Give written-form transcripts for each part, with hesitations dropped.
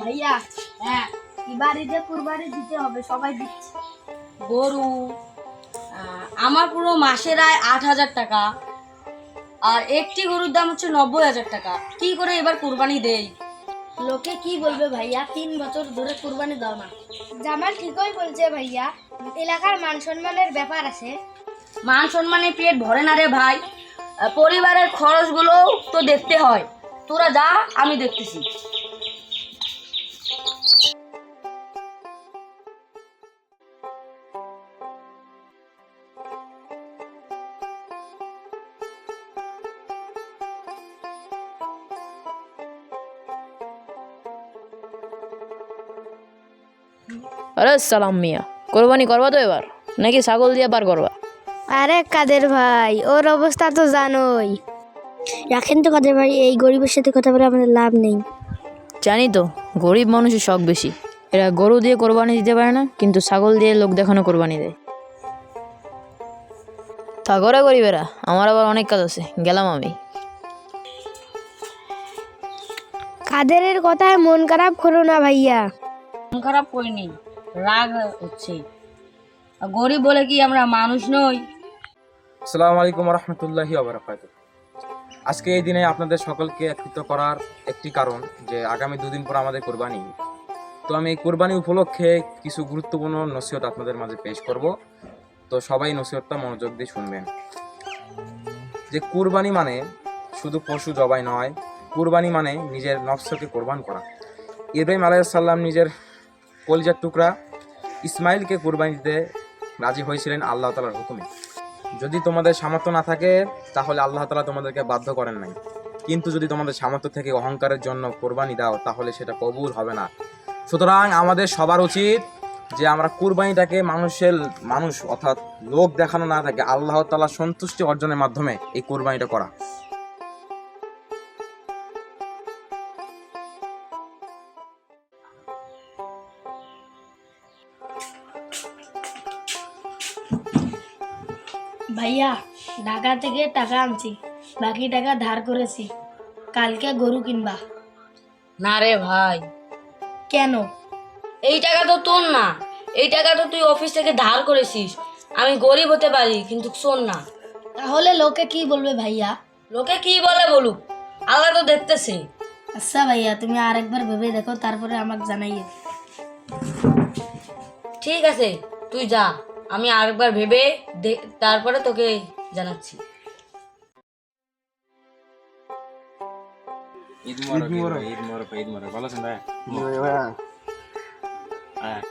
ভাইয়া, হ্যাঁ, এবার ঈদে কুরবানি দিতে হবে, সবাই দিচ্ছে। গরু আমার পুরো মাসের আয় 8,000 টাকা, আর একটি গরুর দাম হচ্ছে 90,000 টাকা। কি করে এবার কুরবানি দেই? লোকে কি বলবে ভাইয়া, 3 বছর ধরে কুরবানি দাও না। জামাল ঠিকই বলছে ভাইয়া, এলাকার মান সম্মানের ব্যাপার আছে। মান সম্মানে পেট ভরে না রে ভাই, পরিবারের খরচগুলো তো দেখতে হয়। তোরা যা, আমি দেখতেছি। আরে সালাম মিয়া, কোরবানি করবা তো এবার, নাকি ছাগল দিয়ে পার করবা? আরে কাদের ভাই, ওর অবস্থা তো জানোই। রাখেন তো কাদের ভাই, এই গরিবের সাথে কথা বলে আমাদের লাভ নেই। জানি তো, গরিব মানুষের শখ বেশি। এরা গরু দিয়ে কোরবানি দিতে পারে না, কিন্তু ছাগল দিয়ে লোক দেখানো কোরবানি দেয়। তা করে গরিবেরা, আমার আবার অনেক কাজ আছে, গেলাম আমি। কাদেরের কথায় মন খারাপ করো না ভাইয়া। মন খারাপ করিনি, রাগ হচ্ছে। গরিব বলে কি আমরা মানুষ নই? আসসালামু আলাইকুম রহমতুল্লাহি ওয়াবারাকাতুহু। আজকে এই দিনে আপনাদের সকলকে একত্রিত করার একটি কারণ যে আগামী 2 দিন পর আমাদের কোরবানি। তো আমি এই কোরবানি উপলক্ষে কিছু গুরুত্বপূর্ণ নসিহত আপনাদের মাঝে পেশ করব। তো সবাই নসিহতটা মনোযোগ দিয়ে শুনবেন। যে কুরবানি মানে শুধু পশু জবাই নয়, কুরবানি মানে নিজের নফসকে কোরবান করা। ইব্রাহিম আলাইহিস সালাম নিজের কলিজার টুকরা ইসমাইলকে কুরবানি দিতে রাজি হয়েছিলেন আল্লাহ তাআলার হুকুমে। যদি তোমাদের সামর্থ্য না থাকে তাহলে আল্লাহ তাআলা তোমাদেরকে বাধ্য করেন নাই, কিন্তু যদি তোমাদের সামর্থ্য থেকে অহংকারের জন্য কোরবানি দাও তাহলে সেটা কবুল হবে না। সুতরাং আমাদের সবার উচিত যে আমরা কুরবানিটাকে মানুষ অর্থাৎ লোক দেখানো না থাকে, আল্লাহ তাআলা সন্তুষ্টি অর্জনের মাধ্যমে এই কুরবানিটা করা। ভাইয়া, ঢাকা থেকে টাকা আনছি, বাকি টাকা ধার করেছি। কালকে গরু কিনবা। না রে ভাই, কেন? এই টাকা তো তোর না, এই টাকা তো তুই অফিস থেকে ধার করেছিস। আমি গরিব হতে পারি, কিন্তু শোন না। তাহলে লোকে কি বলবে ভাইয়া? লোকে কি বলে বলুক, আল্লাহ তো দেখতেছে। আচ্ছা ভাইয়া, তুমি আরেকবার ভেবে দেখো, তারপরে আমাকে জানাইয়ে। ঠিক আছে, তুই যা, আমি আরেকবার ভেবে তারপরে তোকে জানাচ্ছি। ঈদ মোবারক, ঈদ মোবারক, ঈদ মোবারক। ভালো আছেন ভাই? হ্যাঁ।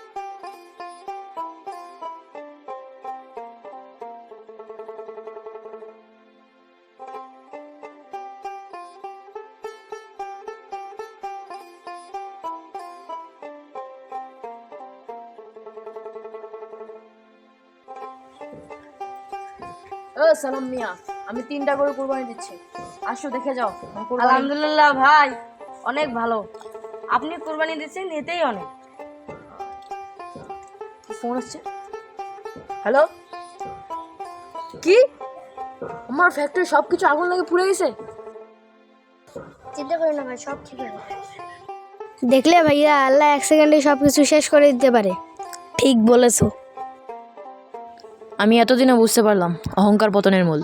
ও সালাম মিয়া, আমি 3টা গরু কোরবানি দিচ্ছি, আসো দেখে যাও। আলহামদুলিল্লাহ ভাই, অনেক ভালো। আপনি কুরবানি দিচ্ছেন, এতেই অনেক। ফোন আসছে। হ্যালো, কি? আমার ফ্যাক্টরি সবকিছু আগুন লাগে পুড়ে গেছে? চিন্তা করো না ভাই, সব ঠিক আছে। দেখলে ভাইয়া, আল্লাহ 1 সেকেন্ডে সবকিছু শেষ করে দিতে পারে। ঠিক বলেছো। আমি এতদিনে বুঝতে পারলাম অহংকার পতনের মূল।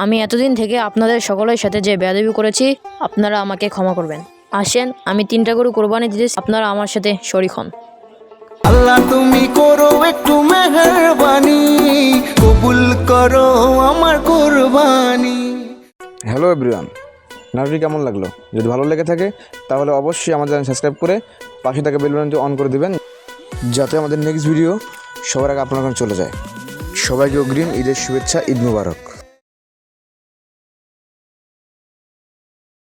আমি এতদিন থেকে আপনাদের সকলের সাথে যে বেয়াদবি করেছি, আপনারা আমাকে ক্ষমা করবেন। আসেন, আমি 3টা গরু কোরবানি দিতেছি, আপনারা আমার সাথে শরীক হন। আল্লাহ তুমি করো একটু মেহেরবানি, কবুল করো আমার কোরবানি। হ্যালো এভরিওয়ান, নাটকটি কেমন লাগলো? যদি ভালো লেগে থাকে তাহলে অবশ্যই আমাদের চ্যানেল সাবস্ক্রাইব করে পাশে থাকা বেল বাটনটি অন করে দিবেন, যাতে আমাদের নেক্সট ভিডিও সবার আগে আপনার কাছে চলে যায়। সবাইকে অগ্রিম ঈদের শুভেচ্ছা, ঈদ মোবারক।